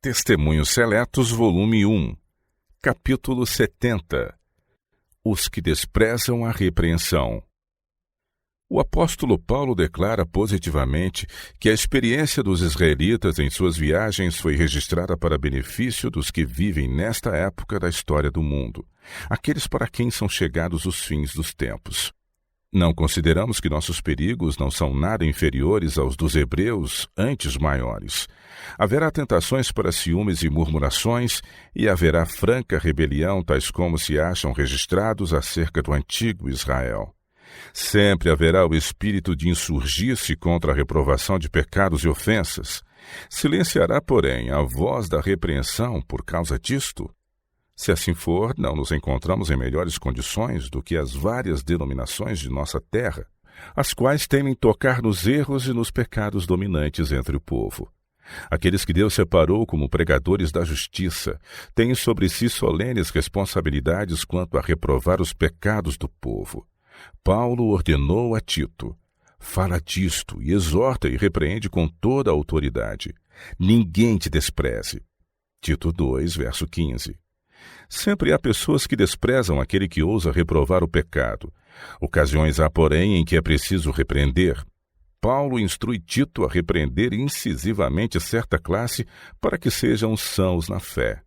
Testemunhos Seletos, volume 1, capítulo 70. Os que desprezam a repreensão. O apóstolo Paulo declara positivamente que a experiência dos israelitas em suas viagens foi registrada para benefício dos que vivem nesta época da história do mundo, aqueles para quem são chegados os fins dos tempos. Não consideramos que nossos perigos não são nada inferiores aos dos hebreus, antes maiores. Haverá tentações para ciúmes e murmurações, e haverá franca rebelião, tais como se acham registrados acerca do antigo Israel. Sempre haverá o espírito de insurgir-se contra a reprovação de pecados e ofensas. Silenciará, porém, a voz da repreensão por causa disto? Se assim for, não nos encontramos em melhores condições do que as várias denominações de nossa terra, as quais temem tocar nos erros e nos pecados dominantes entre o povo. Aqueles que Deus separou como pregadores da justiça têm sobre si solenes responsabilidades quanto a reprovar os pecados do povo. Paulo ordenou a Tito: fala disto e exorta e repreende com toda a autoridade. Ninguém te despreze. Tito 2, verso 15. Sempre há pessoas que desprezam aquele que ousa reprovar o pecado. Ocasiões há, porém, em que é preciso repreender. Paulo instrui Tito a repreender incisivamente certa classe para que sejam sãos na fé.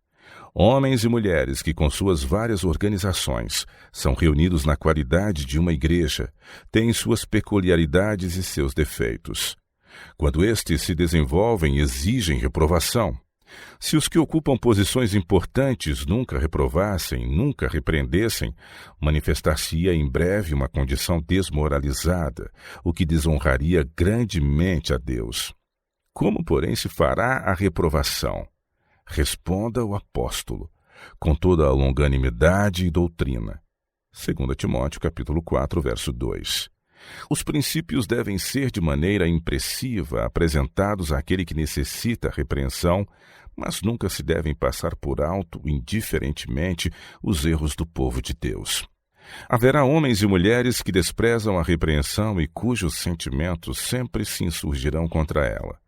Homens e mulheres que, com suas várias organizações, são reunidos na qualidade de uma igreja, têm suas peculiaridades e seus defeitos. Quando estes se desenvolvem, exigem reprovação. Se os que ocupam posições importantes nunca reprovassem, nunca repreendessem, manifestar-se-ia em breve uma condição desmoralizada, o que desonraria grandemente a Deus. Como, porém, se fará a reprovação? Responda o apóstolo, com toda a longanimidade e doutrina. 2 Timóteo, capítulo 4, verso 2. Os princípios devem ser de maneira impressiva apresentados àquele que necessita repreensão, mas nunca se devem passar por alto, indiferentemente, os erros do povo de Deus. Haverá homens e mulheres que desprezam a repreensão e cujos sentimentos sempre se insurgirão contra ela.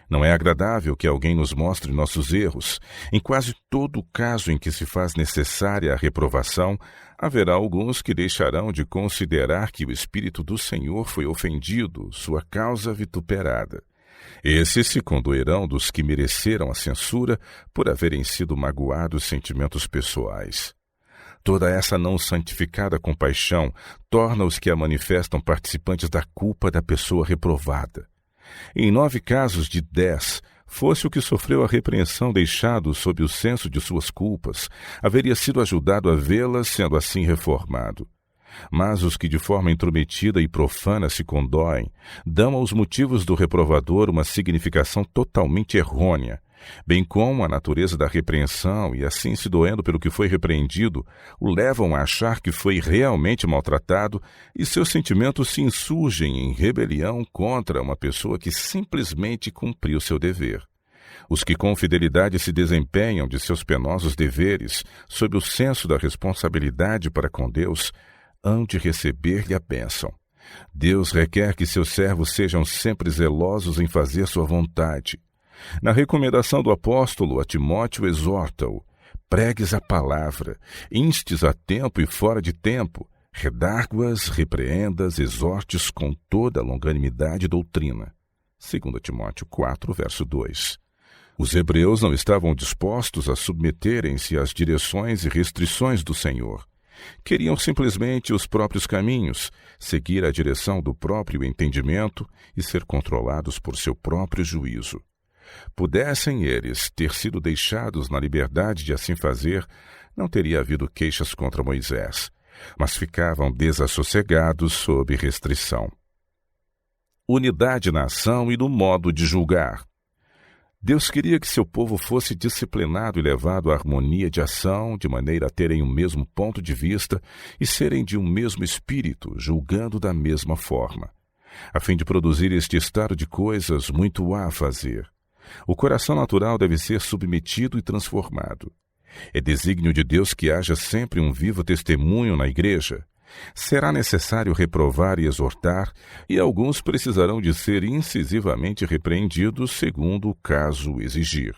Não é agradável que alguém nos mostre nossos erros. Em quase todo o caso em que se faz necessária a reprovação, haverá alguns que deixarão de considerar que o Espírito do Senhor foi ofendido, sua causa vituperada. Esses se condoerão dos que mereceram a censura por haverem sido magoados sentimentos pessoais. Toda essa não santificada compaixão torna os que a manifestam participantes da culpa da pessoa reprovada. Em 9 casos de 10, fosse o que sofreu a repreensão deixado sob o senso de suas culpas, haveria sido ajudado a vê-las, sendo assim reformado. Mas os que de forma intrometida e profana se condoem, dão aos motivos do reprovador uma significação totalmente errônea, bem como a natureza da repreensão, e assim se doendo pelo que foi repreendido, o levam a achar que foi realmente maltratado, e seus sentimentos se insurgem em rebelião contra uma pessoa que simplesmente cumpriu seu dever. Os que com fidelidade se desempenham de seus penosos deveres, sob o senso da responsabilidade para com Deus, hão de receber-lhe a bênção. Deus requer que seus servos sejam sempre zelosos em fazer sua vontade. Na recomendação do apóstolo a Timóteo, exorta-o: pregues a palavra, instes a tempo e fora de tempo, redargue-as, repreendas, exortes com toda a longanimidade e doutrina. 2 Timóteo 4, verso 2. Os hebreus não estavam dispostos a submeterem-se às direções e restrições do Senhor. Queriam simplesmente os próprios caminhos, seguir a direção do próprio entendimento e ser controlados por seu próprio juízo. Pudessem eles ter sido deixados na liberdade de assim fazer, não teria havido queixas contra Moisés, mas ficavam desassossegados sob restrição. Unidade na ação e no modo de julgar. Deus queria que seu povo fosse disciplinado e levado à harmonia de ação, de maneira a terem o mesmo ponto de vista e serem de um mesmo espírito, julgando da mesma forma. A fim de produzir este estado de coisas, muito há a fazer. O coração natural deve ser submetido e transformado. É desígnio de Deus que haja sempre um vivo testemunho na igreja. Será necessário reprovar e exortar, e alguns precisarão de ser incisivamente repreendidos segundo o caso exigir.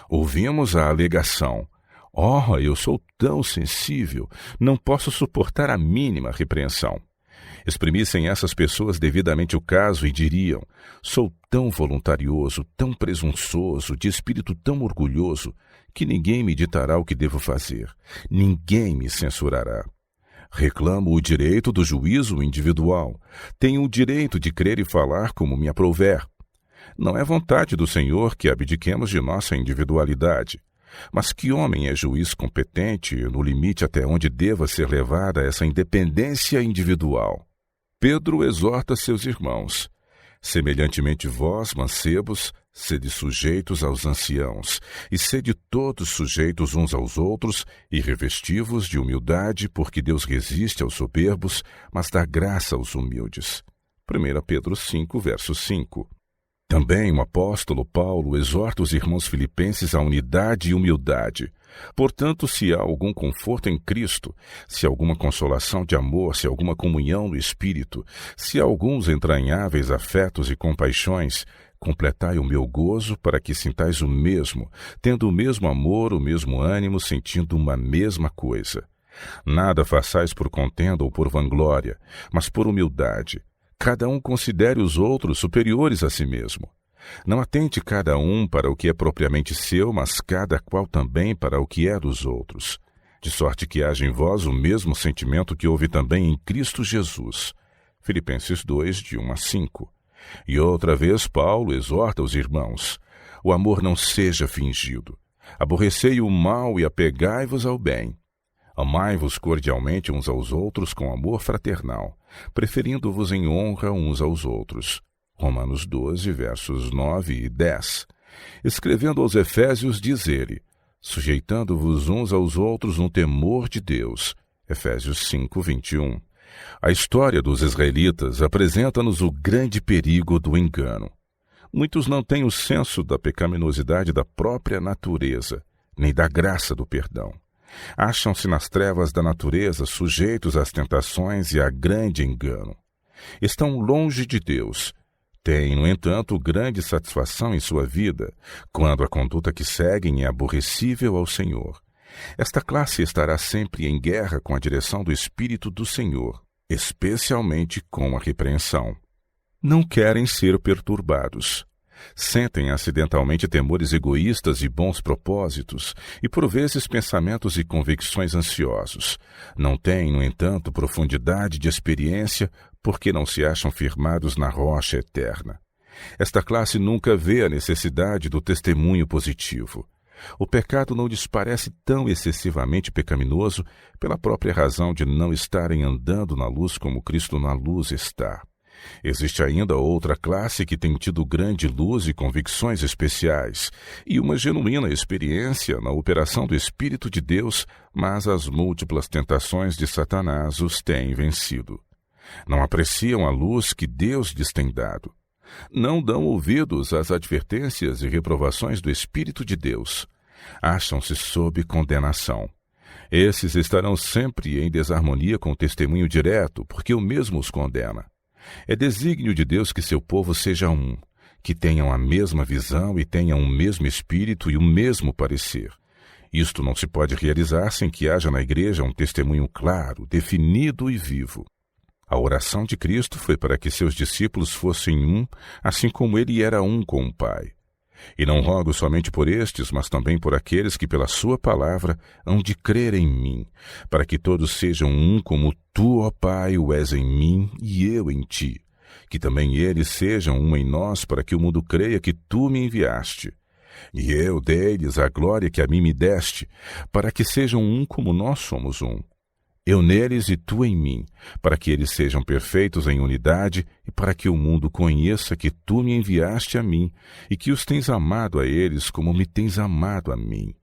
Ouvimos a alegação: "Oh, eu sou tão sensível, não posso suportar a mínima repreensão." Exprimissem essas pessoas devidamente o caso e diriam: "Sou tão voluntarioso, tão presunçoso, de espírito tão orgulhoso, que ninguém me ditará o que devo fazer, ninguém me censurará. Reclamo o direito do juízo individual, tenho o direito de crer e falar como me aprouver. Não é vontade do Senhor que abdiquemos de nossa individualidade. Mas que homem é juiz competente no limite até onde deva ser levada essa independência individual?" Pedro exorta seus irmãos: "Semelhantemente vós, mancebos, sede sujeitos aos anciãos, e sede todos sujeitos uns aos outros, e revesti-vos de humildade, porque Deus resiste aos soberbos, mas dá graça aos humildes." 1 Pedro 5, verso 5. Também o apóstolo Paulo exorta os irmãos filipenses à unidade e humildade. Portanto, se há algum conforto em Cristo, se há alguma consolação de amor, se há alguma comunhão no Espírito, se há alguns entranháveis afetos e compaixões, completai o meu gozo para que sintais o mesmo, tendo o mesmo amor, o mesmo ânimo, sentindo uma mesma coisa. Nada façais por contenda ou por vanglória, mas por humildade. Cada um considere os outros superiores a si mesmo. Não atente cada um para o que é propriamente seu, mas cada qual também para o que é dos outros. De sorte que haja em vós o mesmo sentimento que houve também em Cristo Jesus. Filipenses 2, de 1 a 5. E outra vez Paulo exorta os irmãos: "O amor não seja fingido. Aborrecei o mal e apegai-vos ao bem. Amai-vos cordialmente uns aos outros com amor fraternal, preferindo-vos em honra uns aos outros." Romanos 12, versos 9 e 10. Escrevendo aos Efésios, diz ele: "Sujeitando-vos uns aos outros no temor de Deus." Efésios 5, 21. A história dos israelitas apresenta-nos o grande perigo do engano. Muitos não têm o senso da pecaminosidade da própria natureza, nem da graça do perdão. Acham-se nas trevas da natureza, sujeitos às tentações e a grande engano. Estão longe de Deus. Têm, no entanto, grande satisfação em sua vida, quando a conduta que seguem é aborrecível ao Senhor. Esta classe estará sempre em guerra com a direção do Espírito do Senhor, especialmente com a repreensão. Não querem ser perturbados. Sentem acidentalmente temores egoístas e bons propósitos, e por vezes pensamentos e convicções ansiosos. Não têm, no entanto, profundidade de experiência, porque não se acham firmados na rocha eterna. Esta classe nunca vê a necessidade do testemunho positivo. O pecado não lhes parece tão excessivamente pecaminoso pela própria razão de não estarem andando na luz como Cristo na luz está. Existe ainda outra classe que tem tido grande luz e convicções especiais, e uma genuína experiência na operação do Espírito de Deus, mas as múltiplas tentações de Satanás os têm vencido. Não apreciam a luz que Deus lhes tem dado. Não dão ouvidos às advertências e reprovações do Espírito de Deus. Acham-se sob condenação. Esses estarão sempre em desarmonia com o testemunho direto, porque o mesmo os condena. É desígnio de Deus que seu povo seja um, que tenham a mesma visão e tenham o mesmo espírito e o mesmo parecer. Isto não se pode realizar sem que haja na igreja um testemunho claro, definido e vivo. A oração de Cristo foi para que seus discípulos fossem um, assim como ele era um com o Pai. E não rogo somente por estes, mas também por aqueles que pela sua palavra hão de crer em mim, para que todos sejam um como tu, ó Pai, o és em mim e eu em ti. Que também eles sejam um em nós, para que o mundo creia que tu me enviaste. E eu dei-lhes a glória que a mim me deste, para que sejam um como nós somos um. Eu neles e tu em mim, para que eles sejam perfeitos em unidade e para que o mundo conheça que tu me enviaste a mim e que os tens amado a eles como me tens amado a mim.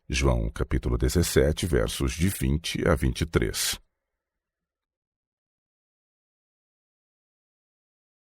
João capítulo 17, versos de 20 a 23.